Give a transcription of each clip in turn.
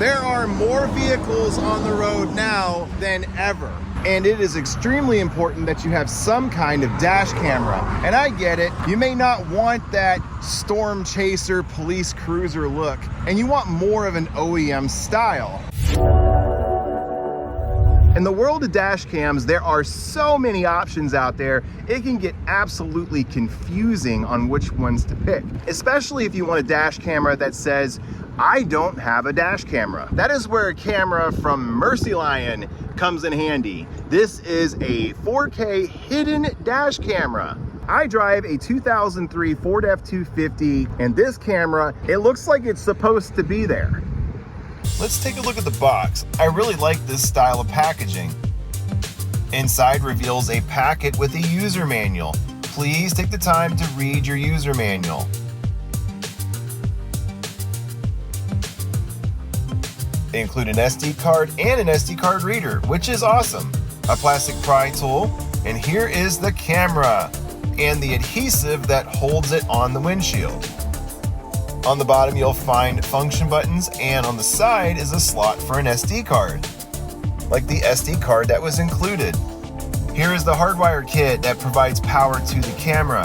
There are more vehicles on the road now than ever. And it is extremely important that you have some kind of dash camera. And I get it, you may not want that storm chaser police cruiser look, and you want more of an OEM style. In the world of dash cams, there are so many options out there, it can get absolutely confusing on which ones to pick. Especially if you want a dash camera that says, I don't have a dash camera. That is where a camera from Mercylion comes in handy. This is a 4K hidden dash camera. I drive a 2003 Ford F-250, and this camera, it looks like it's supposed to be there. Let's take a look at the box. I really like this style of packaging. Inside reveals a packet with a user manual. Please take the time to read your user manual. They include an SD card and an SD card reader, which is awesome. A plastic pry tool, and here is the camera and the adhesive that holds it on the windshield. On the bottom, you'll find function buttons, and on the side is a slot for an SD card, like the SD card that was included. Here is the hardwire kit that provides power to the camera.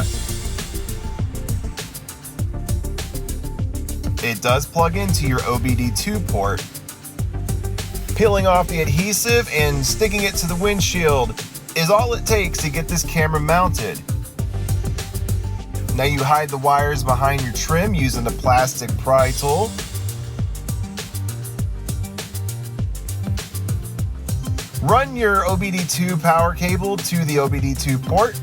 It does plug into your OBD2 port. Peeling off the adhesive and sticking it to the windshield is all it takes to get this camera mounted. Now you hide the wires behind your trim using the plastic pry tool. Run your OBD2 power cable to the OBD2 port,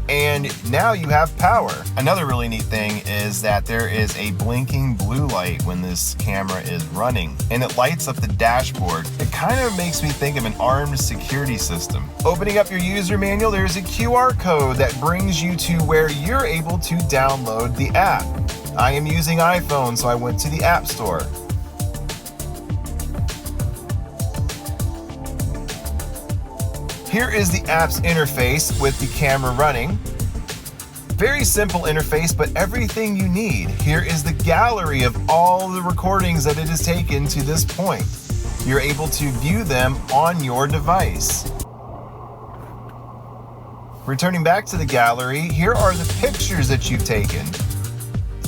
and now you have power. Another really neat thing is that there is a blinking blue light when this camera is running, and it lights up the dashboard. It kind of makes me think of an armed security system. Opening up your user manual, there's a QR code that brings you to where you're able to download the app. I am using iPhone, so I went to the App Store. Here is the app's interface with the camera running. Very simple interface, but everything you need. Here is the gallery of all the recordings that it has taken to this point. You're able to view them on your device. Returning back to the gallery, here are the pictures that you've taken.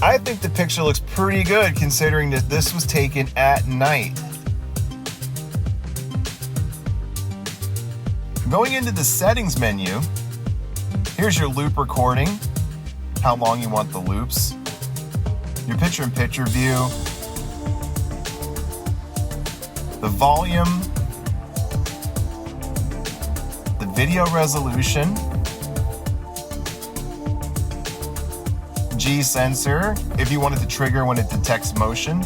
I think the picture looks pretty good considering that this was taken at night. Going into the settings menu, here's your loop recording, how long you want the loops, your picture-in-picture view, the volume, the video resolution, G sensor, if you wanted to trigger when it detects motion,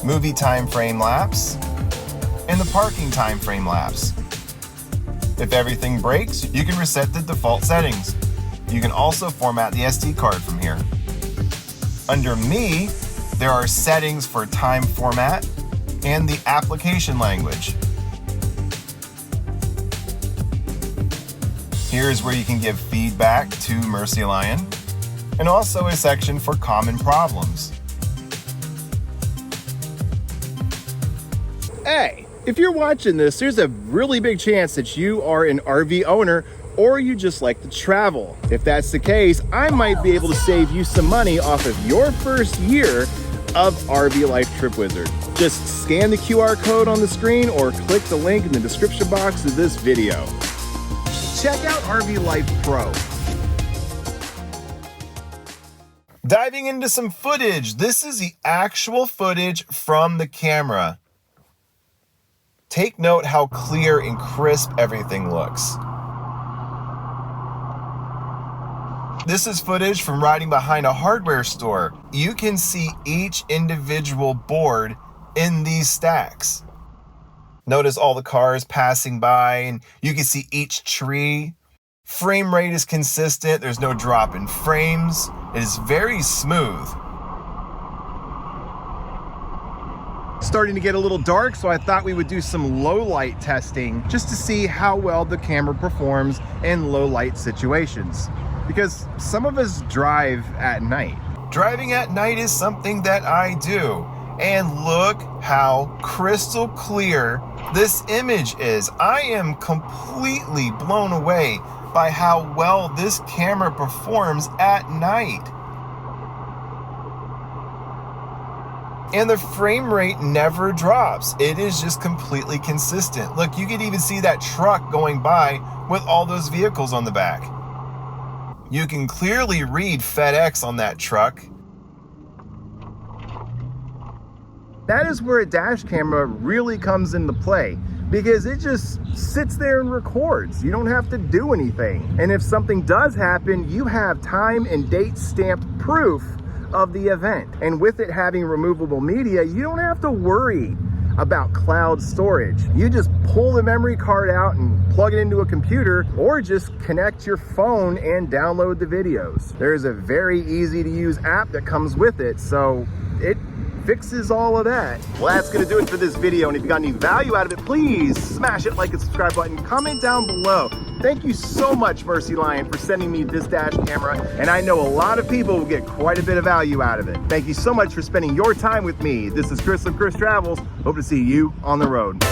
movie time frame lapse, and the parking time frame lapse. If everything breaks, you can reset the default settings. You can also format the SD card from here. Under Me, there are settings for time format and the application language. Here's where you can give feedback to Mercylion, and also a section for common problems. Hey! If you're watching this, there's a really big chance that you are an RV owner or you just like to travel. If that's the case, I might be able to save you some money off of your first year of RV Life Trip Wizard. Just scan the QR code on the screen or click the link in the description box of this video. Check out RV Life Pro. Diving into some footage. This is the actual footage from the camera. Take note how clear and crisp everything looks. This is footage from riding behind a hardware store. You can see each individual board in these stacks. Notice all the cars passing by, and you can see each tree. Frame rate is consistent. There's no drop in frames. It is very smooth. Starting to get a little dark, so I thought we would do some low light testing just to see how well the camera performs in low light situations, because some of us drive at night. Driving at night is something that I do, And look how crystal clear this image is. I am completely blown away by how well this camera performs at night. And the frame rate never drops. It is just completely consistent. Look, you could even see that truck going by with all those vehicles on the back. You can clearly read FedEx on that truck. That is where a dash camera really comes into play, because it just sits there and records. You don't have to do anything. And if something does happen, you have time and date stamped proof of the event. And with it having removable media, you don't have to worry about cloud storage. You just pull the memory card out and plug it into a computer, or just connect your phone and download the videos. There's a very easy to use app that comes with it, so it fixes all of that. Well, that's gonna do it for this video, and if you got any value out of it, please smash it like and subscribe button, comment down below. Thank you so much, Mercylion, for sending me this dash camera, and I know a lot of people will get quite a bit of value out of it. Thank you so much for spending your time with me. This is Chris of Chris Travels. Hope to see you on the road.